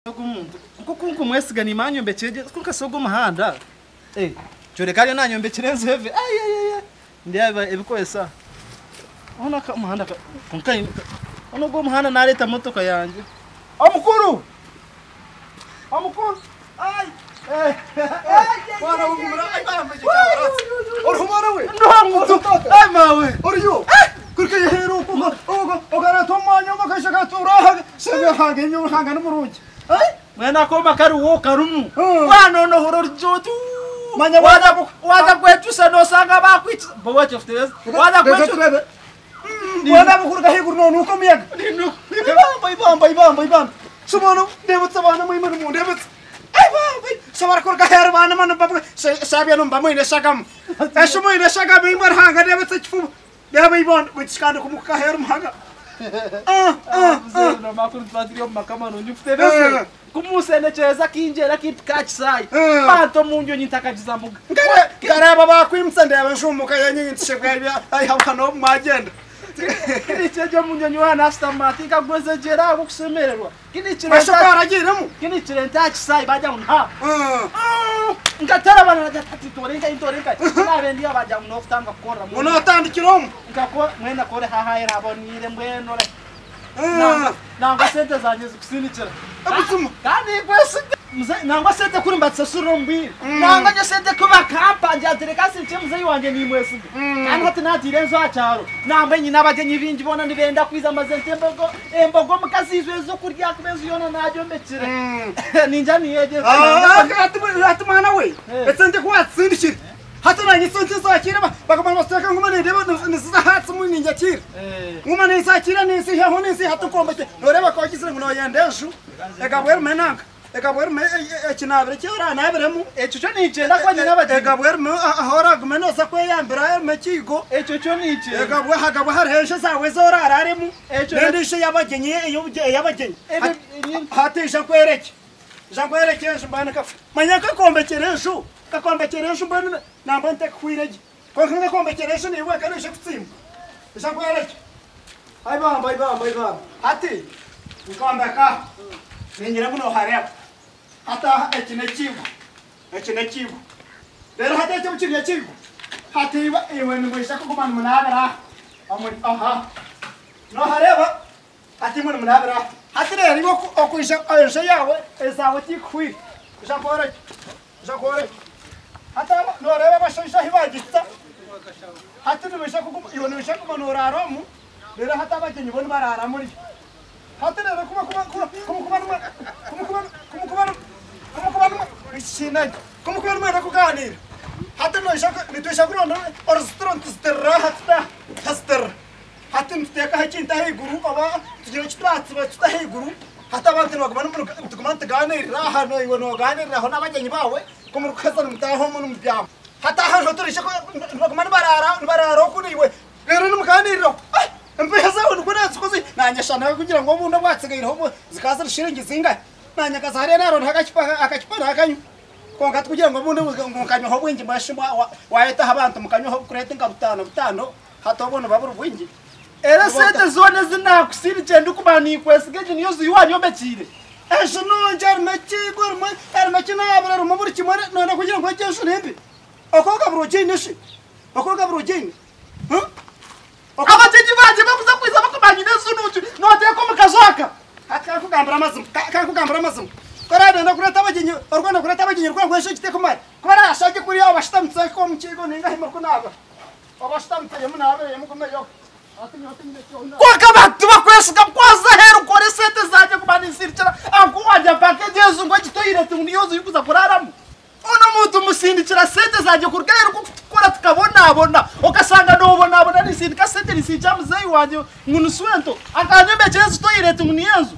kuko mwesigana imanyo mbekege kuko sogo umuhanda cyore kari nanyo mbekirenze heve ndiyaba ebikoyesa ona ka umuhanda kunkai ono go umuhanda na leta motoka yanje amukuru wana umura ayambeje cyarats orhumara we ndohamuto mawe oryo kurke hero ogara tomanyo makashaka turaha sebe hange nyu hanga n'umurugi mwena koma karuwo karumu wana no horor jotu manya waza kwetu sano sanga bakwitsa bowa choftes waza kwetu wana bukurga heguru no nuko miyaga ibamba sumono debutsa bana muyimana mu debutsa Samar kurga her bana man babu sabya no bamu ine sakam asumo ine sakam imar hanga debutsa chfu ya baybon witskana kumuka her mhanga na makuru patrio makamano nyufteves kumusene cheza kinjera kitkachi sai pato munyo nyitaka jizambuga ngare baba kwimtsande abashumuka yanyi ntshebya ai habano magenda kinicheje munyo nywana astamatika gweze jera ukusemererwa kinichire ntachi sai baja unha ngatara bana natati torenga intorenga nabendi abaja munofutanga kora munotandikiro ngakora mwena kore hahaira abonire mbwenore nangwa sente zanye zikusinikira abutuma kandi kwese nangwa sente kuri mbatse surombi nangwa nyo sente kuba kampa njatereka sinche muzeyi wanje ni mwese kandi hati natirenzo acharo nambe nyina bagenyi bingi bona ndibenda kwiza mazente embogo mukazizwe zo kurya kubenzo yona najo mbekire ninja niyeje hati mana we etsende kwatsindikira hata nanyi sonte zakira bakamana basaka ngumane ndeba nisiza hatsi mu ninja kira ngumane isakira nisi yaho nisi hatukombeke noreba ko kisire muno yandeshu ekabwer menanga ekabwer me ekinabere cyora naberemu ecuco nicenda kwa nyina baje ekabwer me ahora gumeno sakwe yambira mekigo ecuco nice ekabwe hagabwe harheshe zawe zora araremu ndishe yabagenye yabagenye hatisha kwereke jakwereke shambana ka manyaka kombekereshu kakombekereshu mbana nambante kwirege kokanga kombekereshu niwe kanishe kutsimba jakwereke ayibamba ati nkombeka ningira muno harya hata ekinekigo rero hata ekinekigo hati iwe nimwisha kukumana munabera amuri no hareba hati mun munabera hati rero ngo okwisha ayesha yawe ezawe tikwi jakore hata no reba bashisha hibagitsa hati nimwisha kukumana iwe nimwisha kukumana aramu rero hata bagenyi bona barara muri hati rero kumukubana kuganira hati no ishaka nitwisha kuronda restaurant sterra haster hati mteka hakinta higuru aba tujye kitwatsi batsuta higuru hata abantu bagumana tuganira hano iwe no ganira aho nabagenyi bawe kumurukaza mutaho mu byamo hata hano turisha bagumana barara kuniwe rero numuganiriro mbeza ukuna tsikozi nanyashana kugira ngo umuntu bwatsigairaho zikaza rishiringi zinga nanyakaza hari naro akakipa akanyu konga kugira ngo umuntu ngonkanyo ho bwingi bashimwa wayeta abantu mukanyo ho kurete ngabutano hatobona baburu bwingi era sete zone zinakusiri cyende kubani kwesigeje niyo ziwanyo mbekire esho no jarme kigorma arma kinabara rumuburi kimore none kugira ngo cyesho nembe okoga brojini abajeji baje bakuza kwiza bakubanyine sunucu noteko mukazoka akakugambira amazimo korada ndakurata abagenyi orwanda kurata abagenyi rwangwesho kiteko mari kubara ashake kuri abo bashitamutse ko mu kigo ninga himako naba abashitamutse munabe mukomeyo kwa kabatu bakwesika kwaza heru kore sete zaje kubanisirikira akuwaje package yezu ngo gitoyire tuniyozo yukuza kuraramo ono muntu musindikira sete zaje kurgeru kukora tukabona okasanga nobona nisindika sete nisicha muzeyi wanje ngunuswento akanyembe jesu toyire tuniyezo